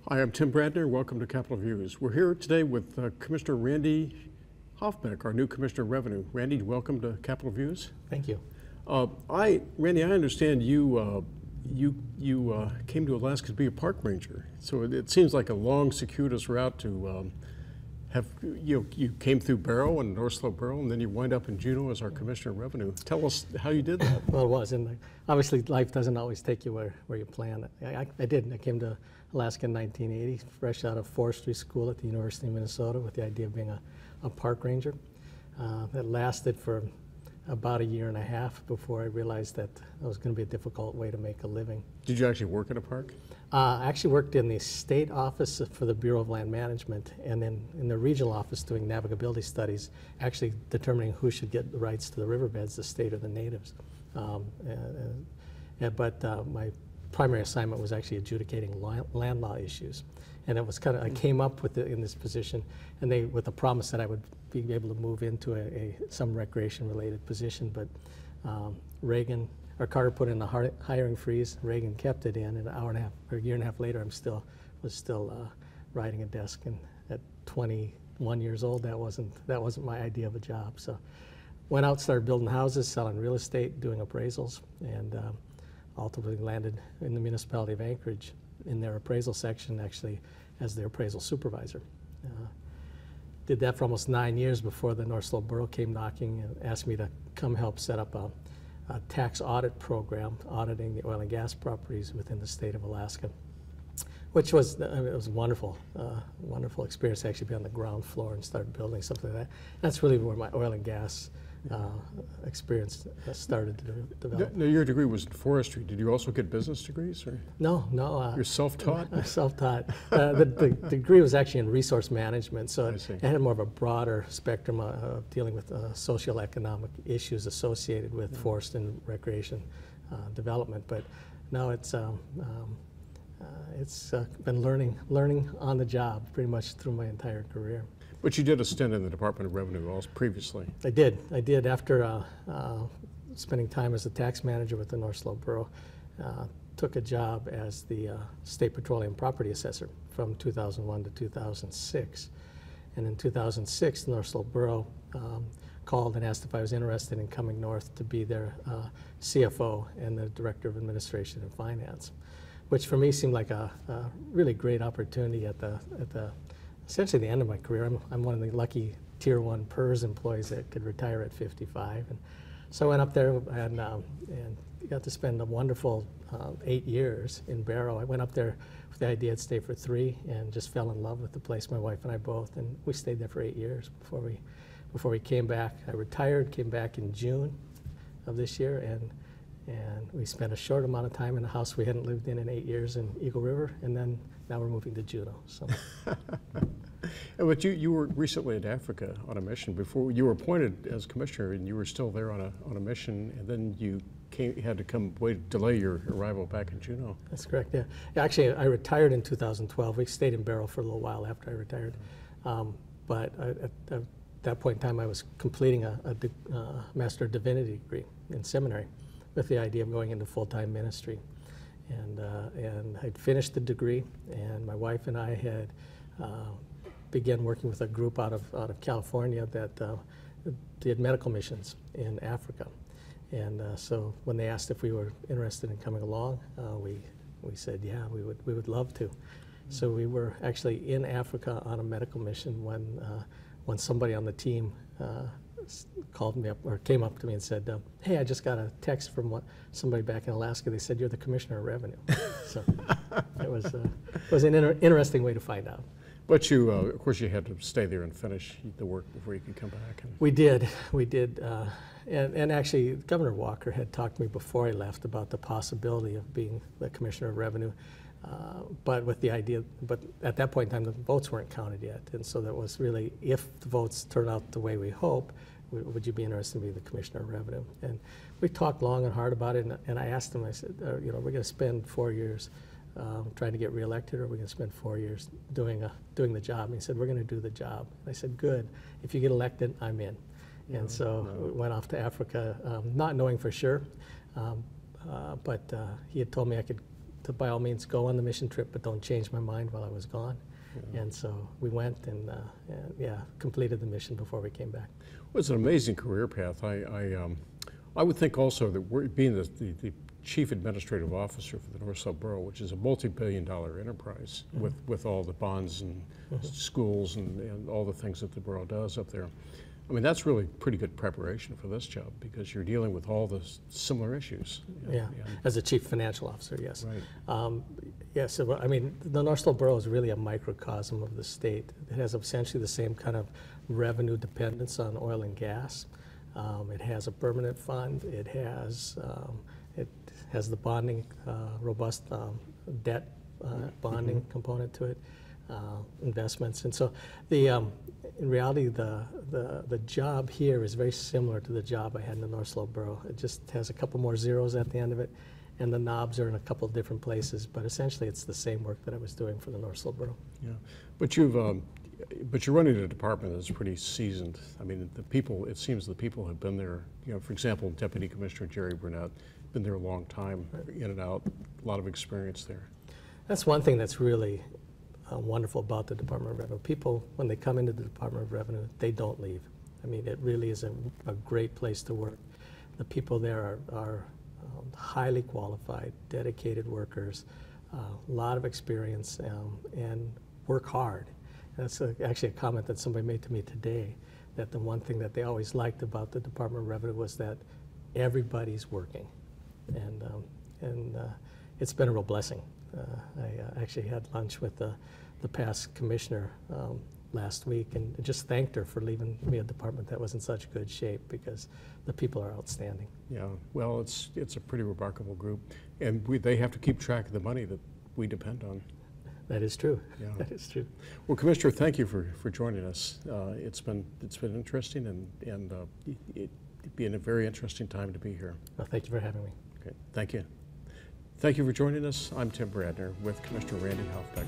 Hi, I'm Tim Bradner. Welcome to Capitol Views. We're here today with Commissioner Randy Hoffbeck, our new Commissioner of Revenue. Randy, welcome to Capitol Views. Thank you. Randy, I understand you came to Alaska to be a park ranger. So it seems like a long, circuitous route to you came through Barrow and North Slope Barrow, and then you wind up in Juneau as our Commissioner of Revenue. Tell us how you did that. Well, it was, and obviously life doesn't always take you where you plan it. I did. I came to Alaska in 1980, fresh out of forestry school at the University of Minnesota with the idea of being a park ranger. That lasted for about a year and a half before I realized that it was going to be a difficult way to make a living. Did you actually work in a park? I actually worked in the state office for the Bureau of Land Management, and then in the regional office doing navigability studies, actually determining who should get the rights to the riverbeds, the state or the natives. But my primary assignment was actually adjudicating land law issues. And it was kind of, I came up with in this position, and with the promise that I would be able to move into some recreation-related position, but Carter put in a hiring freeze. Reagan kept it in, and an hour and a half or a year and a half later, was still riding a desk. And at 21 years old, that wasn't my idea of a job. So, went out, started building houses, selling real estate, doing appraisals, and ultimately landed in the municipality of Anchorage in their appraisal section, actually as their appraisal supervisor. Did that for almost 9 years before the North Slope Borough came knocking and asked me to come help set up a tax audit program, auditing the oil and gas properties within the state of Alaska, which was, it was a wonderful experience to actually be on the ground floor and start building something like that. That's really where my oil and gas experience started to develop. Now, your degree was in forestry. Did you also get business degrees? Or? No. You're self-taught? Self-taught. The degree was actually in resource management, so it had more of a broader spectrum of dealing with socioeconomic issues associated with forest and recreation development. But now it's been learning on the job pretty much through my entire career. But you did a stint in the Department of Revenue also previously. I did after spending time as a tax manager with the North Slope Borough. Took a job as the State Petroleum Property Assessor from 2001 to 2006. And in 2006, the North Slope Borough called and asked if I was interested in coming north to be their CFO and the Director of Administration and Finance, which for me seemed like a really great opportunity at essentially the end of my career. I'm one of the lucky Tier 1 PERS employees that could retire at 55. And so I went up there and got to spend a wonderful 8 years in Barrow. I went up there with the idea to stay for 3 and just fell in love with the place, my wife and I both. And we stayed there for 8 years before we came back. I retired, came back in June of this year, and we spent a short amount of time in a house we hadn't lived in 8 years in Eagle River, and then now we're moving to Juneau. So. But you were recently in Africa on a mission. Before you were appointed as commissioner, and you were still there on a mission, and then you had to delay your arrival back in Juneau. That's correct. Yeah. Actually, I retired in 2012. We stayed in Barrow for a little while after I retired, but at that point in time, I was completing a Master of Divinity degree in seminary, with the idea of going into full-time ministry. And I'd finished the degree, and my wife and I had began working with a group out of California that did medical missions in Africa. And so when they asked if we were interested in coming along, we said, yeah, we would love to. So we were actually in Africa on a medical mission when somebody on the team called me up, or came up to me and said, hey, I just got a text from somebody back in Alaska. They said, you're the Commissioner of Revenue. So it was an interesting way to find out. But you, of course, you had to stay there and finish the work before you could come back. We did. And actually, Governor Walker had talked to me before I left about the possibility of being the Commissioner of Revenue. But at that point in time, the votes weren't counted yet. And so that was really, if the votes turn out the way we hope, would you be interested in being the Commissioner of Revenue? And we talked long and hard about it, and I asked him, I said, we're going to spend 4 years trying to get reelected, or we're going to spend 4 years doing the job. And he said, we're going to do the job. And I said, good. If you get elected, I'm in. And so we went off to Africa, not knowing for sure, but he had told me I could to by all means go on the mission trip, but don't change my mind while I was gone. And so we went and yeah, completed the mission before we came back. Well, it's an amazing career path. I would think also that being the Chief Administrative Officer for the North Slope Borough, which is a multi-billion-dollar enterprise with all the bonds and schools and all the things that the borough does up there. I mean, that's really pretty good preparation for this job because you're dealing with all the similar issues. Yeah, as a Chief Financial Officer, yes. Right. Yeah, so I mean, the North Slope Borough is really a microcosm of the state. It has essentially the same kind of revenue dependence on oil and gas. It has a permanent fund. It has the bonding, robust debt bonding component to it, investments, and so in reality the job here is very similar to the job I had in the North Slope Borough. It just has a couple more zeros at the end of it, and the knobs are in a couple of different places, but essentially it's the same work that I was doing for the North Slope Borough. Yeah, but you're running a department that's pretty seasoned. I mean, the people, it seems the people have been there, you know, for example, Deputy Commissioner Jerry Burnett, been there a long time, in and out, a lot of experience there. That's one thing that's really wonderful about the Department of Revenue. People, when they come into the Department of Revenue, they don't leave. I mean, it really is a great place to work. The people there are highly qualified, dedicated workers, a lot of experience, and work hard. That's actually a comment that somebody made to me today, that the one thing that they always liked about the Department of Revenue was that everybody's working. And it's been a real blessing. I actually had lunch with the past commissioner last week and just thanked her for leaving me a department that was in such good shape because the people are outstanding. Yeah, well, it's a pretty remarkable group, and they have to keep track of the money that we depend on. That is true. Yeah. That is true. Well, Commissioner, thank you for joining us. It's been interesting, and it'd be a very interesting time to be here. Well, thank you for having me. Okay, thank you. Thank you for joining us. I'm Tim Bradner with Commissioner Randy Hoffbeck.